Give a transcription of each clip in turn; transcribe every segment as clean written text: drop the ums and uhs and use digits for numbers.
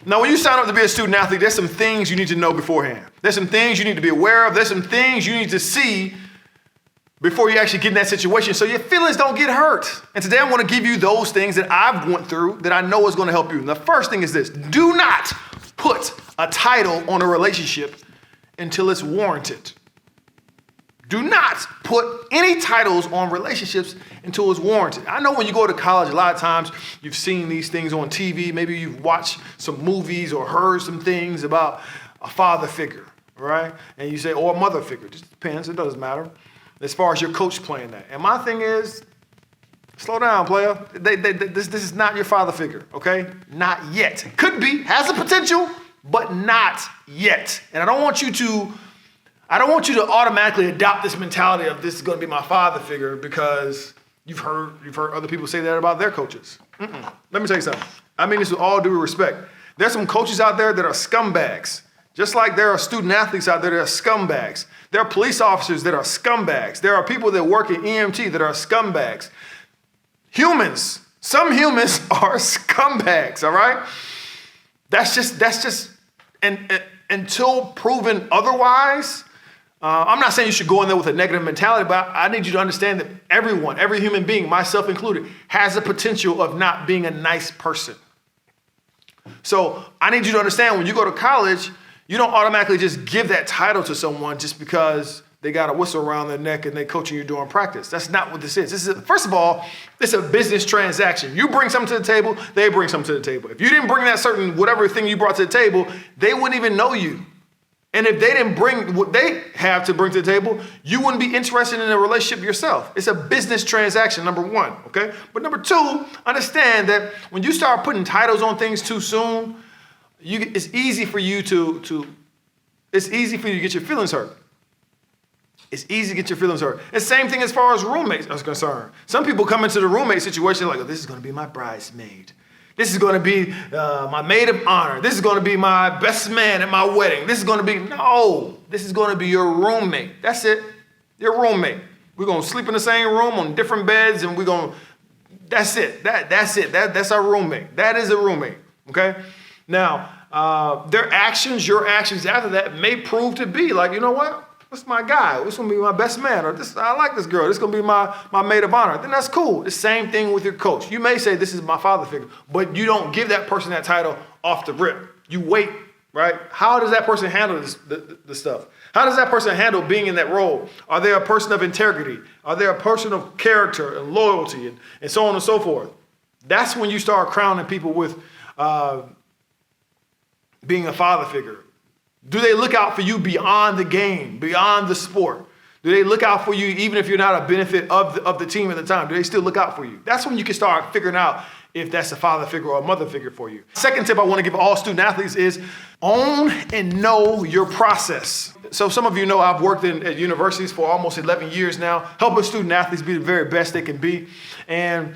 Now, when you sign up to be a student athlete, there's some things you need to know beforehand. There's some things you need to be aware of. There's some things you need to see before you actually get in that situation so your feelings don't get hurt. And today I want to give you those things that I've went through that I know is going to help you. And the first thing is this: do not put a title on a relationship until it's warranted. Do not put any titles on relationships until it's warranted. I know when you go to college, a lot of times you've seen these things on TV. Maybe you've watched some movies or heard some things about a father figure, right? And you say, or a mother figure. It just depends. It doesn't matter as far as your coach playing that. And my thing is, slow down, player. This is not your father figure, okay? Not yet. Could be, has the potential, but not yet. And I don't want you to automatically adopt this mentality of this is going to be my father figure because you've heard other people say that about their coaches. Let me tell you something. I mean this with all due respect. There's some coaches out there that are scumbags. Just like there are student athletes out there that are scumbags. There are police officers that are scumbags. There are people that work in EMT that are scumbags. Humans, some humans are scumbags, all right? That's just, and until proven otherwise, I'm not saying you should go in there with a negative mentality, but I need you to understand that everyone, every human being, myself included, has the potential of not being a nice person. So I need you to understand when you go to college, you don't automatically just give that title to someone just because they got a whistle around their neck and they coaching you during practice. That's not what this is. First of all, it's a business transaction. You bring something to the table, they bring something to the table. If you didn't bring that certain whatever thing you brought to the table, they wouldn't even know you. And if they didn't bring what they have to bring to the table, you wouldn't be interested in a relationship yourself. It's a business transaction, number one, okay? But number two, understand that when you start putting titles on things too soon, it's easy for you to get your feelings hurt. It's easy to get your feelings hurt. And same thing as far as roommates are concerned. Some people come into the roommate situation like, oh, this is going to be my bridesmaid. This is going to be my maid of honor. This is going to be my best man at my wedding. This is going to be your roommate. That's it. Your roommate. We're going to sleep in the same room on different beds and that's it. That's our roommate. That is a roommate. Okay? Now, your actions after that may prove to be like, you know what? This is my guy. This is going to be my best man. Or I like this girl. This is going to be my maid of honor. Then that's cool. The same thing with your coach. You may say this is my father figure, but you don't give that person that title off the rip. You wait, right? How does that person handle this stuff? How does that person handle being in that role? Are they a person of integrity? Are they a person of character and loyalty and so on and so forth? That's when you start crowning people with being a father figure. Do they look out for you beyond the game, beyond the sport? Do they look out for you even if you're not a benefit of the team at the time? Do they still look out for you? That's when you can start figuring out if that's a father figure or a mother figure for you. Second tip I want to give all student athletes is own and know your process. So some of you know I've worked at universities for almost 11 years now, helping student athletes be the very best they can be. And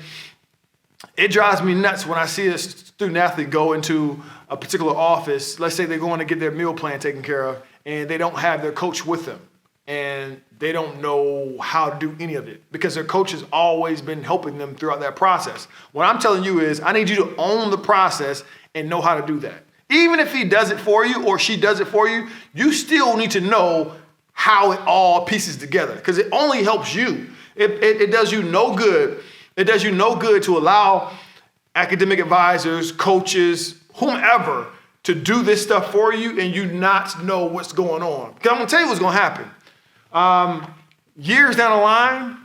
it drives me nuts when I see a student athlete go into a particular office. Let's say they're going to get their meal plan taken care of and they don't have their coach with them and they don't know how to do any of it because their coach has always been helping them throughout that process. What I'm telling you is I need you to own the process and know how to do that. Even if he does it for you or she does it for you, you still need to know how it all pieces together because it only helps you. It does you no good. It does you no good to allow academic advisors, coaches, whomever to do this stuff for you and you not know what's going on. Because I'm going to tell you what's going to happen. Years down the line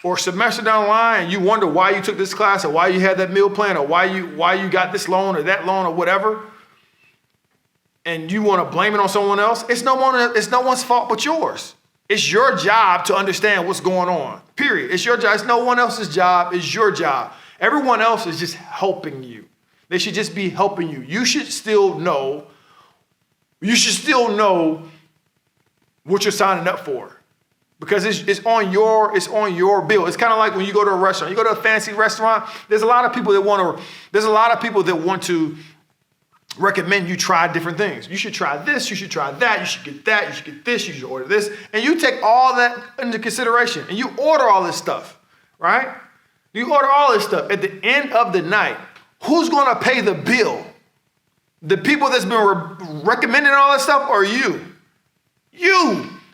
or semester down the line, and you wonder why you took this class or why you had that meal plan or why you got this loan or that loan or whatever, and you want to blame it on someone else, it's no one's fault but yours. It's your job to understand what's going on, period. It's your job. It's no one else's job. It's your job. Everyone else is just helping you. They should just be helping you. You should still know what you're signing up for because it's on your bill. It's kind of like when you go to a restaurant. You go to a fancy restaurant, there's a lot of people that want to recommend you try different things. You should try this, you should try that, you should get that, you should get this, you should order this. And you take all that into consideration and you order all this stuff, right? You order all this stuff. At the end of the night, who's going to pay the bill? The people that's been recommending all that stuff are you.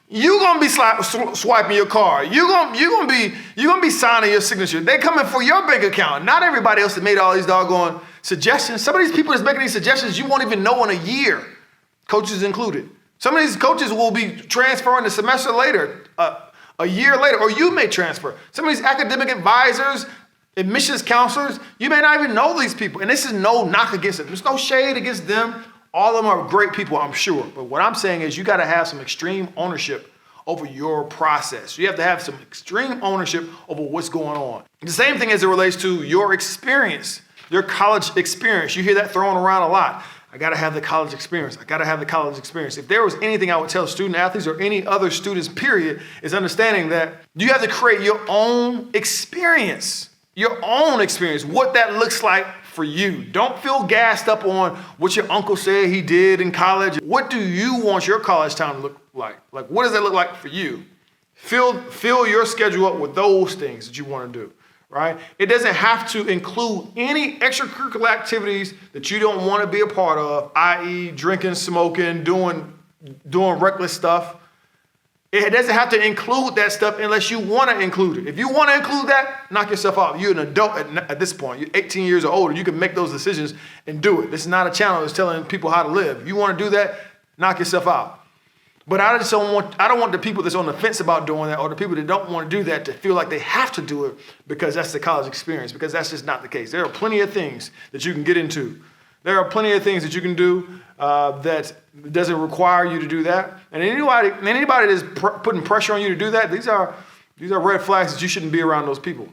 You gonna be swiping your card. You gonna be signing your signature. They coming for your bank account, not everybody else that made all these doggone suggestions. Some of these people that's making these suggestions, you won't even know in a year, coaches included. Some of these coaches will be transferring the semester later, a year later, or you may transfer. Some of these academic advisors, admissions counselors, you may not even know these people. And this is no knock against them. There's no shade against them. All of them are great people, I'm sure. But what I'm saying is you got to have some extreme ownership over your process. You have to have some extreme ownership over what's going on. The same thing as it relates to your experience, your college experience. You hear that thrown around a lot. I got to have the college experience. I got to have the college experience. If there was anything I would tell student athletes or any other students, period, is understanding that you have to create your own experience. Your own experience, what that looks like for you. Don't feel gassed up on what your uncle said he did in college. What do you want your college time to look like? Like, what does that look like for you? Fill your schedule up with those things that you want to do, right? It doesn't have to include any extracurricular activities that you don't want to be a part of, i.e. drinking, smoking, doing reckless stuff. It doesn't have to include that stuff unless you want to include it. If you want to include that, knock yourself out. You're an adult at this point. You're 18 years or older. You can make those decisions and do it. This is not a channel that's telling people how to live. If you want to do that, knock yourself out. But I don't want the people that's on the fence about doing that or the people that don't want to do that to feel like they have to do it because that's the college experience, because that's just not the case. There are plenty of things that you can get into. There are plenty of things that you can do that doesn't require you to do that. And anybody that's putting pressure on you to do that, these are red flags that you shouldn't be around those people.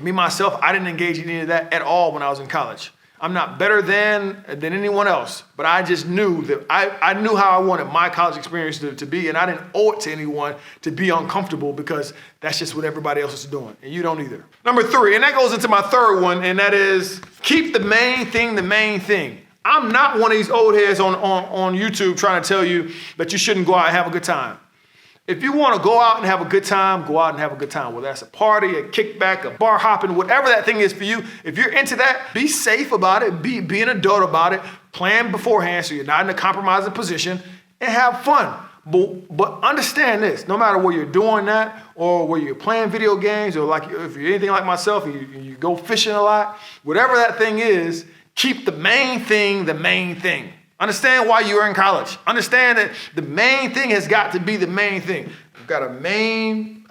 Me, myself, I didn't engage in any of that at all when I was in college. I'm not better than anyone else, but I just knew that I knew how I wanted my college experience to be, and I didn't owe it to anyone to be uncomfortable because that's just what everybody else is doing, and you don't either. Number 3, and that goes into my third one, and that is keep the main thing the main thing. I'm not one of these old heads on YouTube trying to tell you that you shouldn't go out and have a good time. If you want to go out and have a good time, go out and have a good time. Whether that's a party, a kickback, a bar hopping, whatever that thing is for you, if you're into that, be safe about it, be an adult about it, plan beforehand so you're not in a compromising position, and have fun. But understand this, no matter where you're doing that or where you're playing video games or like if you're anything like myself and you go fishing a lot, whatever that thing is, keep the main thing the main thing. Understand why you're in college. Understand that the main thing has got to be the main thing. You've got a main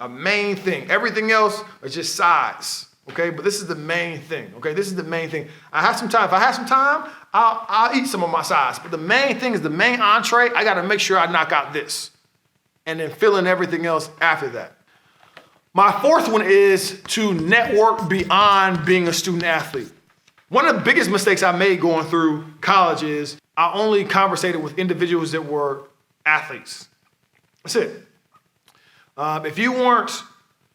thing. Everything else is just sides, okay? But this is the main thing, okay? This is the main thing. I have some time. If I have some time, I'll eat some of my sides. But the main thing is the main entree. I got to make sure I knock out this and then fill in everything else after that. My fourth one is to network beyond being a student athlete. One of the biggest mistakes I made going through college is I only conversated with individuals that were athletes. That's it. If you weren't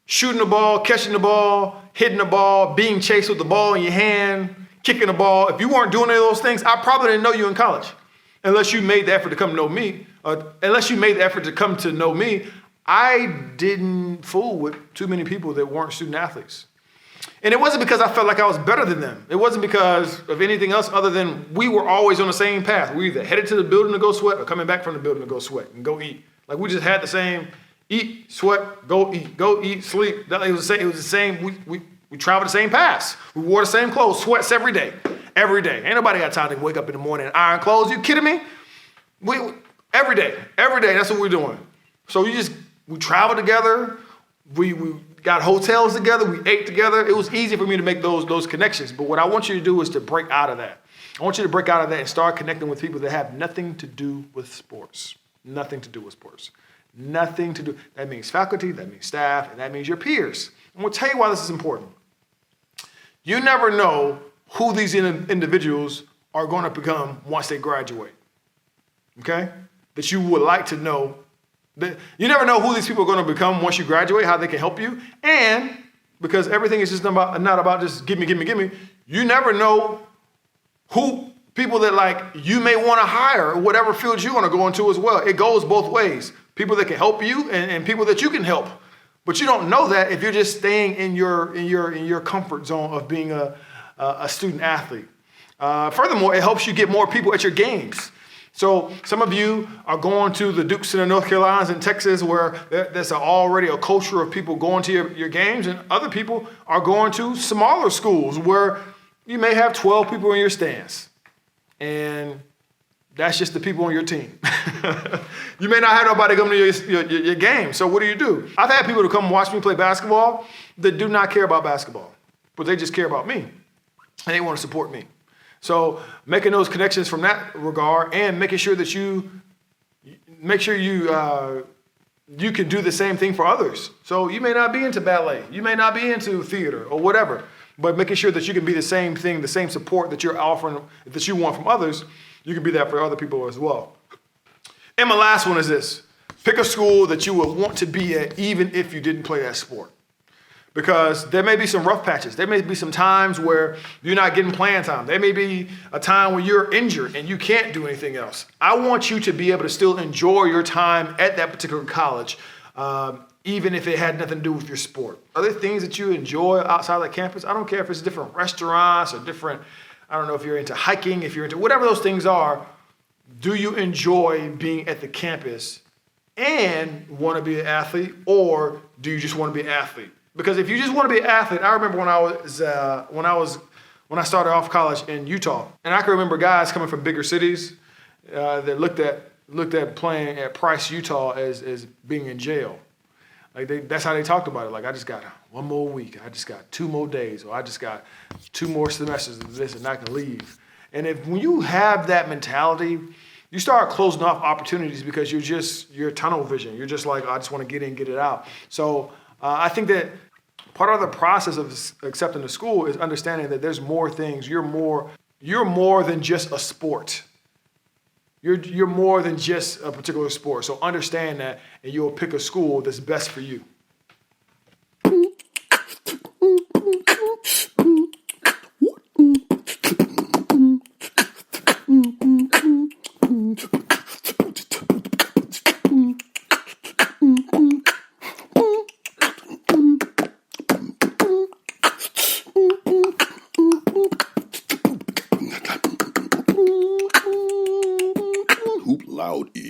shooting the ball, catching the ball, hitting the ball, being chased with the ball in your hand, kicking the ball, if you weren't doing any of those things, I probably didn't know you in college. Unless you made the effort to come to know me, I didn't fool with too many people that weren't student athletes. And it wasn't because I felt like I was better than them. It wasn't because of anything else other than we were always on the same path. We either headed to the building to go sweat or coming back from the building to go sweat and go eat. Like we just had the same eat, sweat, go eat, sleep. It was the same. We traveled the same paths. We wore the same clothes, sweats every day. Ain't nobody got time to wake up in the morning and iron clothes. You kidding me? Every day, that's what we're doing. So we traveled together. We got hotels together. We ate together. It was easy for me to make those connections. But what I want you to do is to break out of that. I want you to break out of that and start connecting with people that have nothing to do with sports. Nothing to do with sports. Nothing to do. That means faculty, that means staff, and that means your peers. I'm going to tell you why this is important. You never know who these individuals are going to become once they graduate. Okay? That you would like to know. You never know who these people are going to become once you graduate, how they can help you. And because everything is just not about just give me. You never know who people that like you may want to hire or whatever field you want to go into as well. It goes both ways. People that can help you and people that you can help. But you don't know that if you're just staying in your comfort zone of being a student athlete. Furthermore, it helps you get more people at your games. So some of you are going to the Duke Center, North Carolinas, and Texas, where there's already a culture of people going to your games, and other people are going to smaller schools where you may have 12 people in your stands, and that's just the people on your team. You may not have nobody coming to your game, so what do? I've had people to come watch me play basketball that do not care about basketball, but they just care about me, and they want to support me. So making those connections from that regard and making sure that you can do the same thing for others. So you may not be into ballet, you may not be into theater or whatever, but making sure that you can be the same thing, the same support that you're offering, that you want from others, you can be that for other people as well. And my last one is this: pick a school that you would want to be at even if you didn't play that sport. Because there may be some rough patches. There may be some times where you're not getting playing time. There may be a time where you're injured and you can't do anything else. I want you to be able to still enjoy your time at that particular college, even if it had nothing to do with your sport. Are there things that you enjoy outside of the campus? I don't care if it's different restaurants or different, I don't know if you're into hiking, if you're into whatever those things are. Do you enjoy being at the campus and want to be an athlete, or do you just want to be an athlete? Because if you just want to be an athlete, I remember when I started off college in Utah, and I can remember guys coming from bigger cities that looked at playing at Price, Utah as being in jail. Like that's how they talked about it. Like, I just got one more week, I just got 2 more days, or I just got 2 more semesters of this, and I can leave. And when you have that mentality, you start closing off opportunities because you're tunnel vision. You're just like, I just want to get in, get it out. So I think that part of the process of accepting the school is understanding that there's more things. You're more than just a sport. You're more than just a particular sport. So understand that, and you'll pick a school that's best for you. Hoop Loud E.